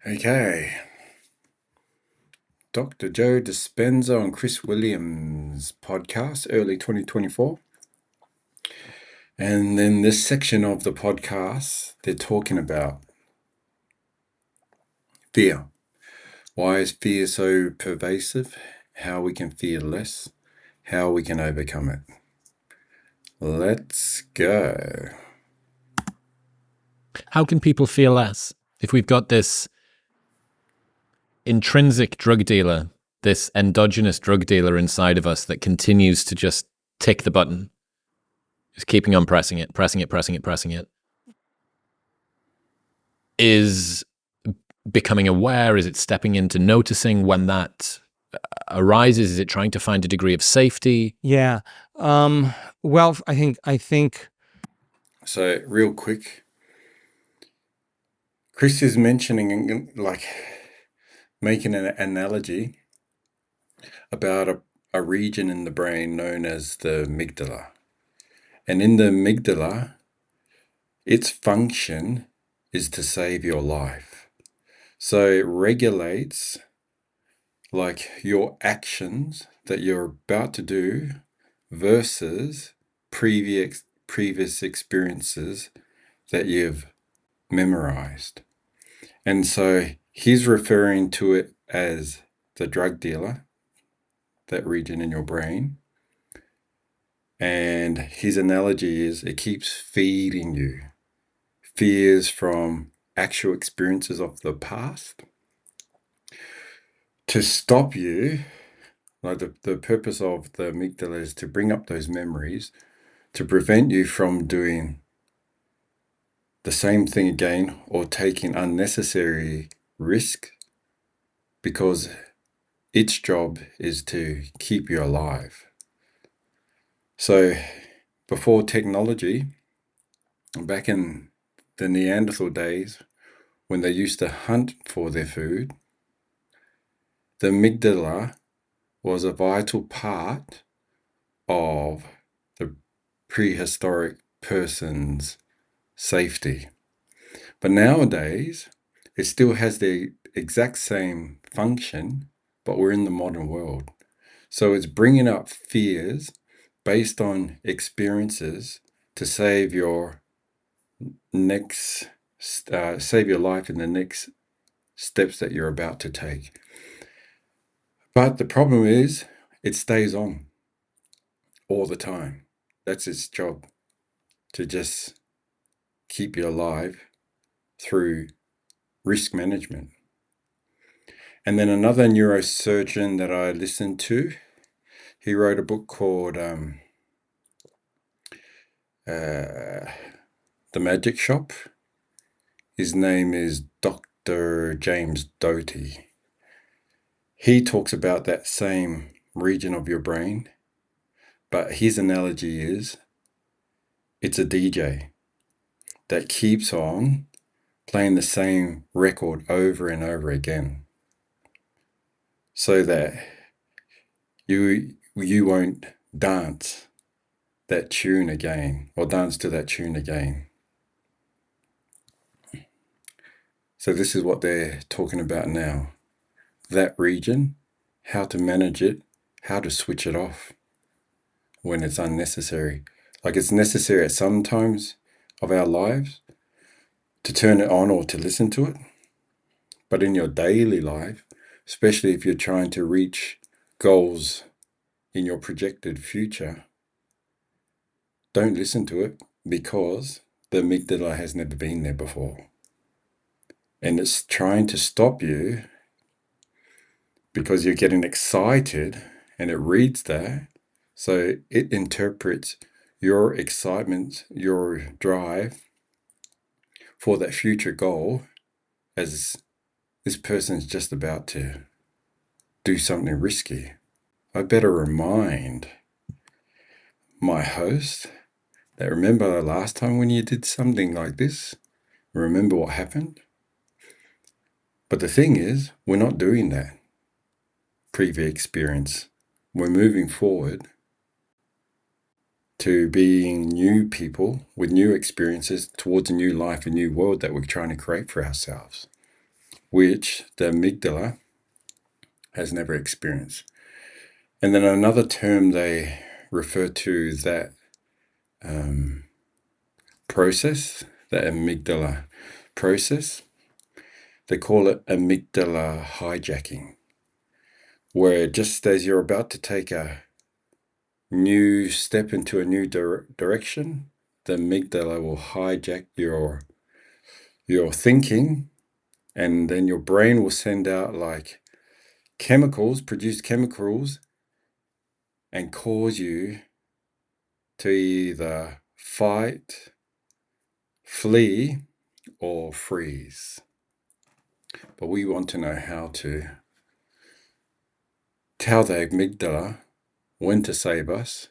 Okay. Dr. Joe Dispenza on Chris Williamson podcast, early 2024. And then this section of the podcast, they're talking about fear. Why is fear so pervasive? How we can fear less? How we can overcome it? Let's go. How can people fear less if we've got this intrinsic drug dealer, this endogenous drug dealer inside of us that continues to just tick the button, just keeping on pressing it, is becoming aware? Is it stepping into noticing when that arises? Is it trying to find a degree of safety? Yeah. Well, I think. So real quick, Chris is mentioning, making an analogy about a region in the brain known as the amygdala. And in the amygdala, its function is to save your life. So it regulates your actions that you're about to do versus previous experiences that you've memorized. And so he's referring to it as the drug dealer, that region in your brain. And his analogy is it keeps feeding you fears from actual experiences of the past to stop you. The purpose of the amygdala is to bring up those memories to prevent you from doing the same thing again or taking unnecessary risk, because its job is to keep you alive. So before technology, back in the Neanderthal days, when they used to hunt for their food, the amygdala was a vital part of the prehistoric person's safety. But nowadays, it still has the exact same function, but we're in the modern world. So it's bringing up fears based on experiences to save your life in the next steps that you're about to take. But the problem is it stays on all the time. That's its job, to just keep you alive through risk management. And then another neurosurgeon that I listened to, he wrote a book called The Magic Shop. His name is Dr. James Doty. He talks about that same region of your brain, but his analogy is it's a DJ that keeps on playing the same record over and over again, so that you won't dance that tune again or dance to that tune again. So this is what they're talking about now. That region, how to manage it, how to switch it off when it's unnecessary. It's necessary at some times of our lives to turn it on or to listen to it. But in your daily life, especially if you're trying to reach goals in your projected future, don't listen to it, because the amygdala has never been there before. And it's trying to stop you because you're getting excited, and it reads that. So it interprets your excitement, your drive for that future goal as this person's just about to do something risky. I better remind my host that, remember the last time when you did something like this? Remember what happened? But the thing is, we're not doing that previous experience. We're moving forward to being new people with new experiences towards a new life, a new world that we're trying to create for ourselves. which the amygdala has never experienced. And then another term they refer to that process, the amygdala process, they call it amygdala hijacking, where just as you're about to take a new step into a new direction, the amygdala will hijack your thinking, and then your brain will send out like produce chemicals, and cause you to either fight, flee, or freeze. But we want to know how to tell the amygdala when to save us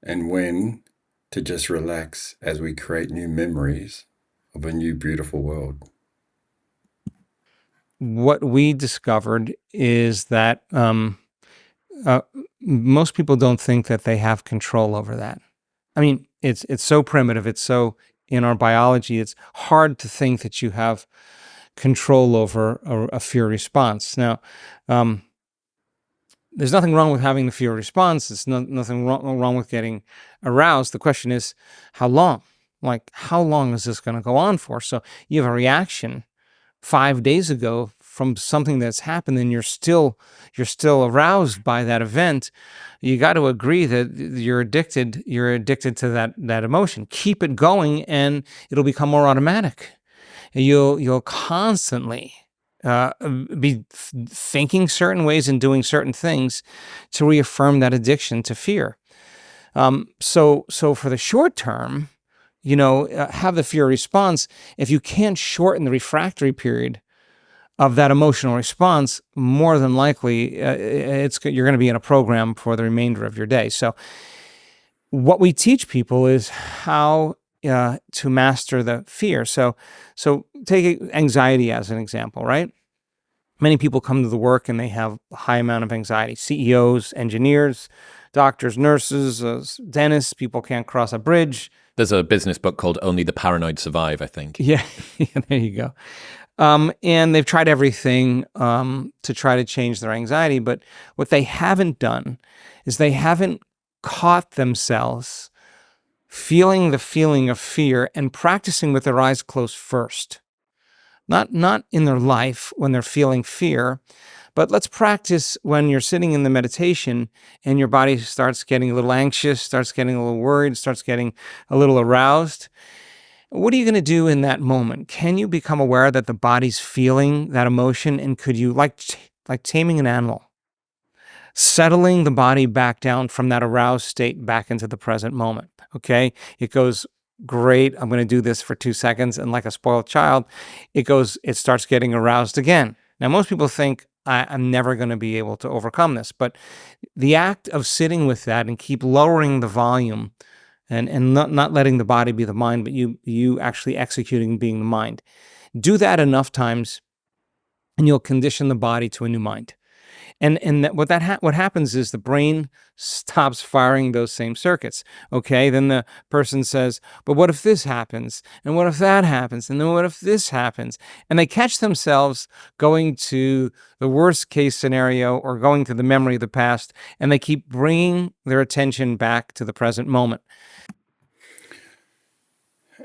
and when to just relax as we create new memories of a new beautiful world. What we discovered is that most people don't think that they have control over that. I mean, it's so primitive. It's so in our biology. It's hard to think that you have control over a fear response. Now, there's nothing wrong with having the fear response. There's nothing wrong with getting aroused. The question is, how long? Like, how long is this going to go on for? So you have a reaction 5 days ago from something that's happened, and you're still aroused by that event. You got to agree that you're addicted to that emotion. Keep it going, and it'll become more automatic. You'll constantly be thinking certain ways and doing certain things to reaffirm that addiction to fear. So for the short term, have the fear response. If you can't shorten the refractory period of that emotional response, more than likely, you're going to be in a program for the remainder of your day. So what we teach people is how to master the fear. So take anxiety as an example, right? Many people come to the work and they have a high amount of anxiety. CEOs, engineers, doctors, nurses, dentists, people can't cross a bridge. There's a business book called Only the Paranoid Survive, I think. Yeah, there you go. And they've tried everything to try to change their anxiety. But what they haven't done is they haven't caught themselves feeling the feeling of fear and practicing with their eyes closed first. Not in their life when they're feeling fear, but let's practice when you're sitting in the meditation and your body starts getting a little anxious, starts getting a little worried, starts getting a little aroused. What are you going to do in that moment? Can you become aware that the body's feeling that emotion? And could you, like taming an animal, settling the body back down from that aroused state back into the present moment? Okay, it goes, great, I'm going to do this for 2 seconds. And like a spoiled child, it starts getting aroused again. Now, most people think, I'm never going to be able to overcome this. But the act of sitting with that and keep lowering the volume and not letting the body be the mind, but you actually executing being the mind. Do that enough times and you'll condition the body to a new mind. And what happens is the brain stops firing those same circuits. Okay, then the person says, but what if this happens? And what if that happens? And then what if this happens? And they catch themselves going to the worst case scenario or going to the memory of the past, and they keep bringing their attention back to the present moment.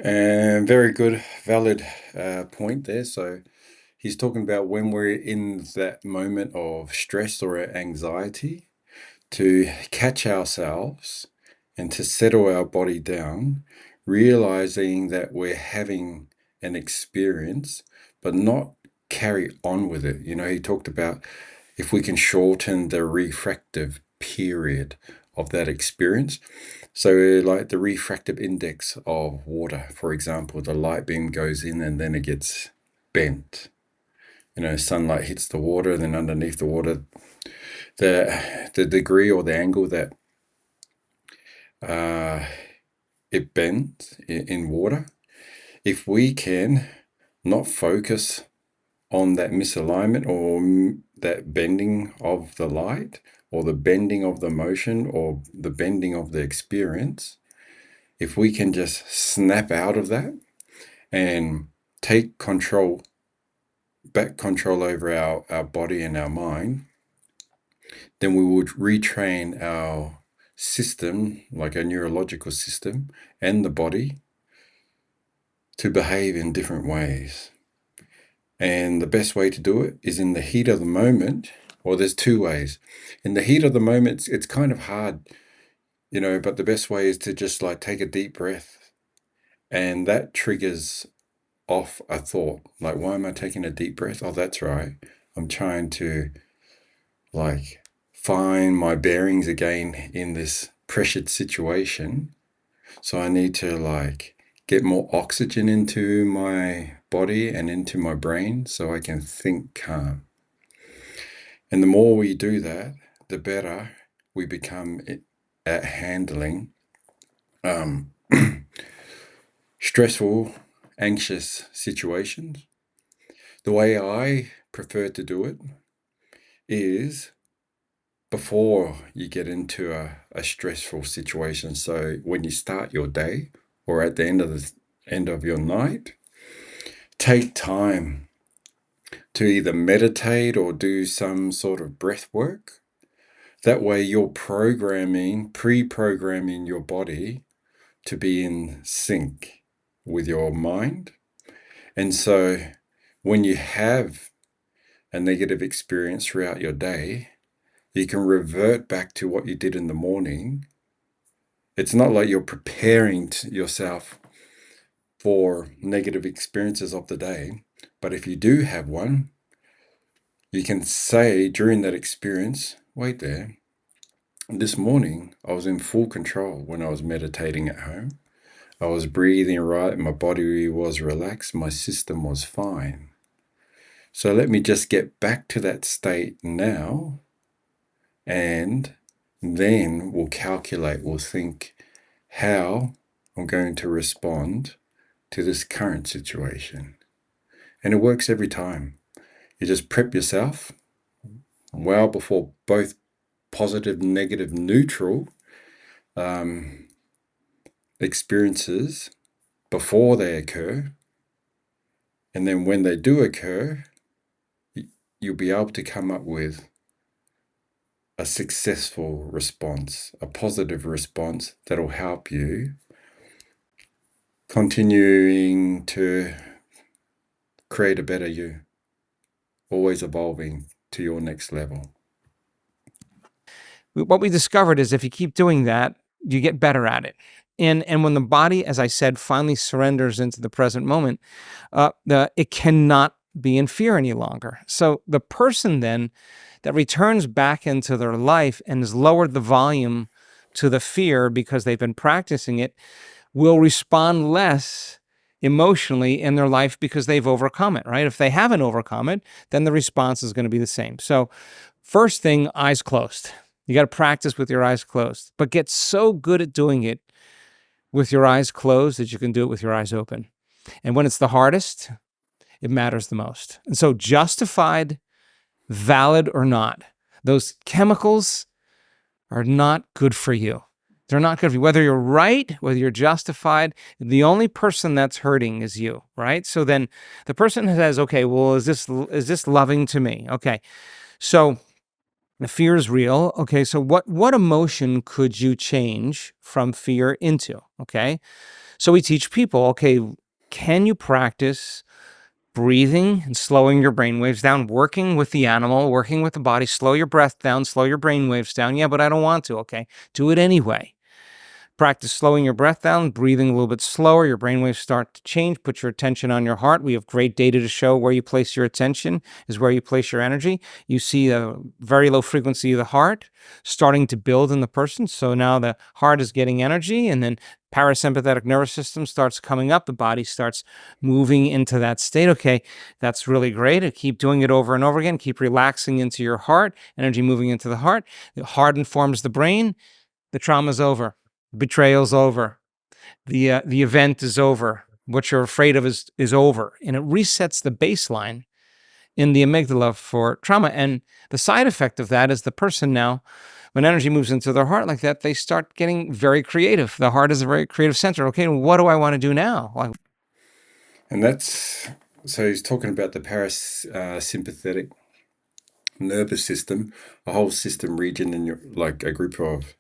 And very good, valid point there. So he's talking about when we're in that moment of stress or anxiety, to catch ourselves and to settle our body down, realizing that we're having an experience, but not carry on with it. He talked about if we can shorten the refractive period of that experience. So like the refractive index of water, for example, the light beam goes in and then it gets bent. Sunlight hits the water, and then underneath the water, the degree or the angle that it bends in water. If we can not focus on that misalignment or that bending of the light or the bending of the motion or the bending of the experience, if we can just snap out of that and take control back control over our body and our mind, then we would retrain our system, like our neurological system and the body, to behave in different ways. And the best way to do it is in the heat of the moment, or there's two ways. In the heat of the moment, it's kind of hard, but the best way is to just like take a deep breath, and that triggers off a thought. Like, why am I taking a deep breath? Oh, that's right. I'm trying to like find my bearings again in this pressured situation. So I need to like get more oxygen into my body and into my brain so I can think calm. And the more we do that, the better we become at handling stressful, anxious situations. The way I prefer to do it is before you get into a stressful situation. So when you start your day or at the end of your night, take time to either meditate or do some sort of breath work. That way you're pre-programming your body to be in sync with your mind. And so when you have a negative experience throughout your day, you can revert back to what you did in the morning. It's not like you're preparing yourself for negative experiences of the day, but if you do have one, you can say during that experience, wait there, this morning I was in full control when I was meditating at home. I was breathing right, my body was relaxed, my system was fine. So let me just get back to that state now, and then we'll think how I'm going to respond to this current situation. And it works every time. You just prep yourself well before both positive, negative, neutral experiences before they occur. And then when they do occur, you'll be able to come up with a successful response, a positive response that'll help you continuing to create a better you, always evolving to your next level. What we discovered is if you keep doing that, you get better at it. And when the body, as I said, finally surrenders into the present moment, it cannot be in fear any longer. So the person then that returns back into their life and has lowered the volume to the fear because they've been practicing it will respond less emotionally in their life because they've overcome it, right? If they haven't overcome it, then the response is going to be the same. So first thing, eyes closed. You got to practice with your eyes closed, but get so good at doing it with your eyes closed that you can do it with your eyes open. And when it's the hardest, it matters the most. And so justified, valid or not, those chemicals are not good for you. They're not good for you. Whether you're right, whether you're justified, the only person that's hurting is you, right? So then the person says, okay, well, is this loving to me? Okay. So the fear is real. Okay. So what emotion could you change from fear into? Okay. So we teach people, okay, can you practice breathing and slowing your brain waves down, working with the animal, working with the body, slow your breath down, slow your brain waves down. Yeah, but I don't want to. Okay. Do it anyway. Practice slowing your breath down, breathing a little bit slower. Your brainwaves start to change. Put your attention on your heart. We have great data to show where you place your attention is where you place your energy. You see a very low frequency of the heart starting to build in the person. So now the heart is getting energy, and then parasympathetic nervous system starts coming up. The body starts moving into that state. Okay, that's really great. Keep doing it over and over again. Keep relaxing into your heart, energy moving into the heart. The heart informs the brain. The trauma's over. Betrayal's over. The event is over. What you're afraid of is over. And it resets the baseline in the amygdala for trauma. And the side effect of that is the person now, when energy moves into their heart like that, they start getting very creative. The heart is a very creative center. Okay, what do I want to do now? And that's So he's talking about the parasympathetic nervous system, a whole system region in your, like a group of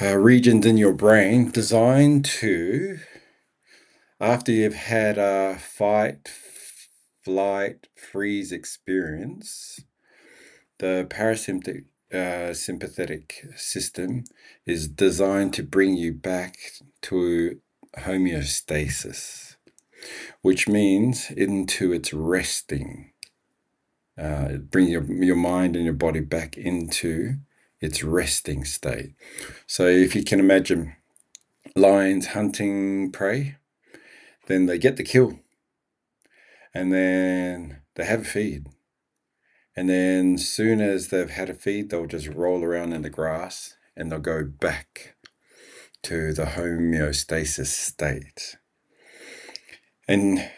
regions in your brain designed to, after you've had a fight, flight, freeze experience, the sympathetic system is designed to bring you back to homeostasis, which means into its resting. Bring your mind and your body back into its resting state. So if you can imagine lions hunting prey, then they get the kill, and then they have a feed. And then soon as they've had a feed, they'll just roll around in the grass and they'll go back to the homeostasis state. And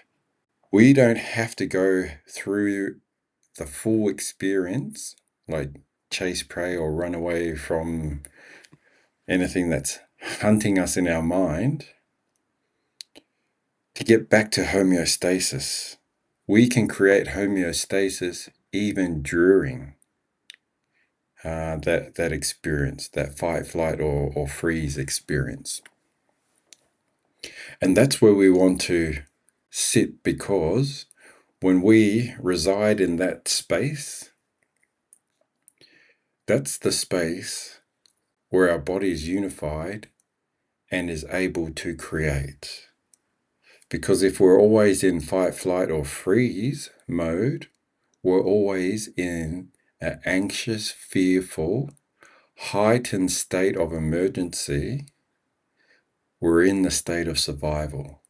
we don't have to go through the full experience, like chase prey or run away from anything that's hunting us in our mind, to get back to homeostasis. We can create homeostasis even during that experience, that fight, flight, or freeze experience. And that's where we want to sit, because when we reside in that space, that's the space where our body is unified and is able to create. Because if we're always in fight, flight, or freeze mode, we're always in an anxious, fearful, heightened state of emergency. We're in the state of survival.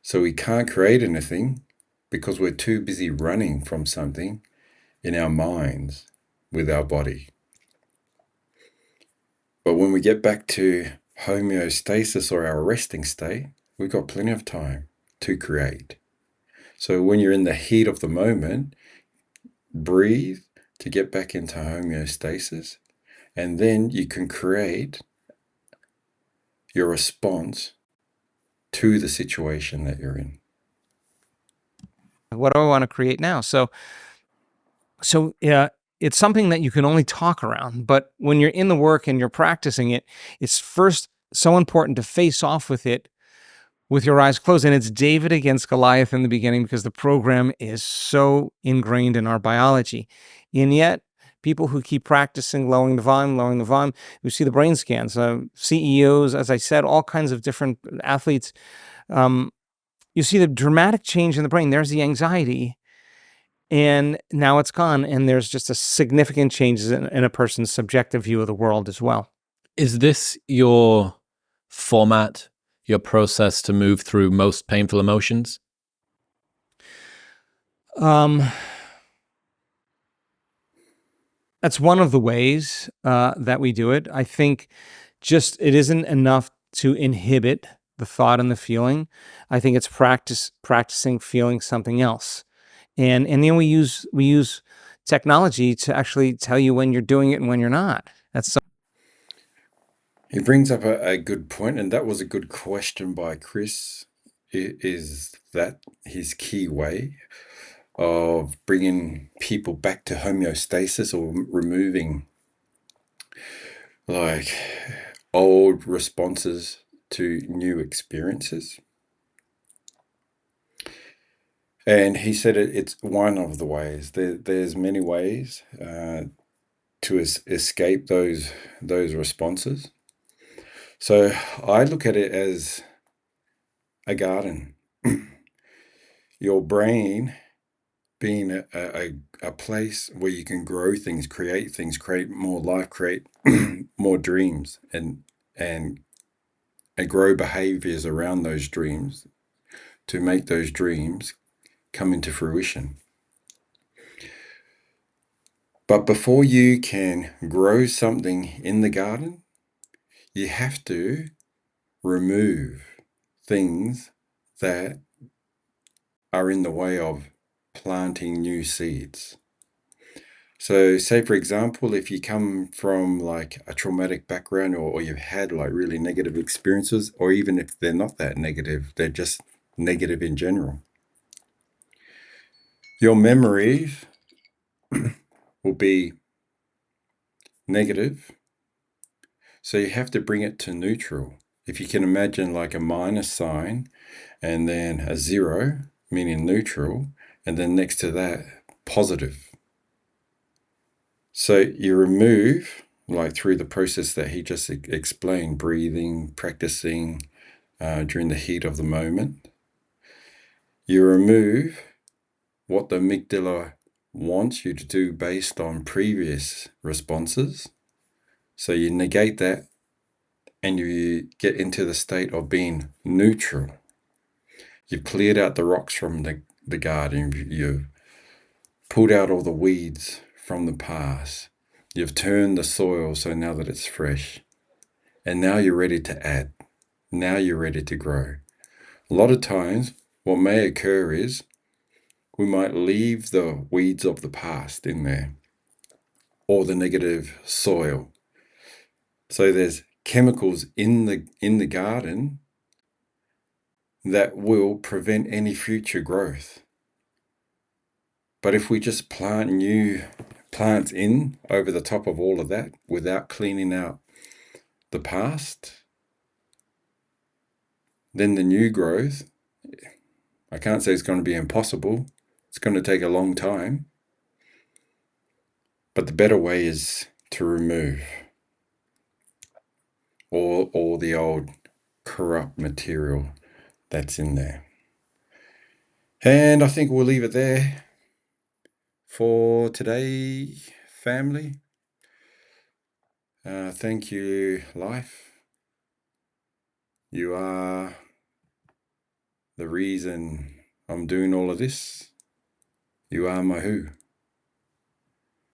So we can't create anything because we're too busy running from something in our minds with our body. But when we get back to homeostasis, or our resting state, we've got plenty of time to create. So when you're in the heat of the moment, breathe to get back into homeostasis, and then you can create your response to the situation that you're in. What do I want to create now? So it's something that you can only talk around, but when you're in the work and you're practicing it, it's first so important to face off with it with your eyes closed. And it's David against Goliath in the beginning, because the program is so ingrained in our biology. And yet, people who keep practicing lowering the volume, you see the brain scans, CEOs, as I said, all kinds of different athletes. You see the dramatic change in the brain. There's the anxiety, and now it's gone. And there's just a significant change in a person's subjective view of the world as well. Is this your format, your process to move through most painful emotions? That's one of the ways that we do it. I think just it isn't enough to inhibit the thought and the feeling. I think it's practicing feeling something else. And then we use technology to actually tell you when you're doing it and when you're not. He brings up a good point, and that was a good question by Chris. Is that his key way of bringing people back to homeostasis, or removing like old responses to new experiences? And he said it's one of the ways. There's many ways to escape those responses. So I look at it as a garden. Your brain being a place where you can grow things, create more life, create more dreams, and grow behaviors around those dreams to make those dreams come into fruition. But before you can grow something in the garden, you have to remove things that are in the way of planting new seeds. So say, for example, if you come from like a traumatic background, or you've had like really negative experiences, or even if they're not that negative, they're just negative in general. Your memories will be negative, so you have to bring it to neutral. If you can imagine like a minus sign and then a 0, meaning neutral, and then next to that, positive. So you remove, like through the process that he just explained, breathing, practicing during the heat of the moment, you remove what the amygdala wants you to do based on previous responses. So you negate that and you get into the state of being neutral. You've cleared out the rocks from the garden. You've pulled out all the weeds from the past. You've turned the soil so now that it's fresh. And now you're ready to add. Now you're ready to grow. A lot of times, what may occur is we might leave the weeds of the past in there or the negative soil. So there's chemicals in the garden that will prevent any future growth. But if we just plant new plants in over the top of all of that without cleaning out the past, then the new growth, I can't say it's going to be impossible. It's going to take a long time. But the better way is to remove all the old corrupt material that's in there. And I think we'll leave it there for today, family. Thank you, life. You are the reason I'm doing all of this. You are my who.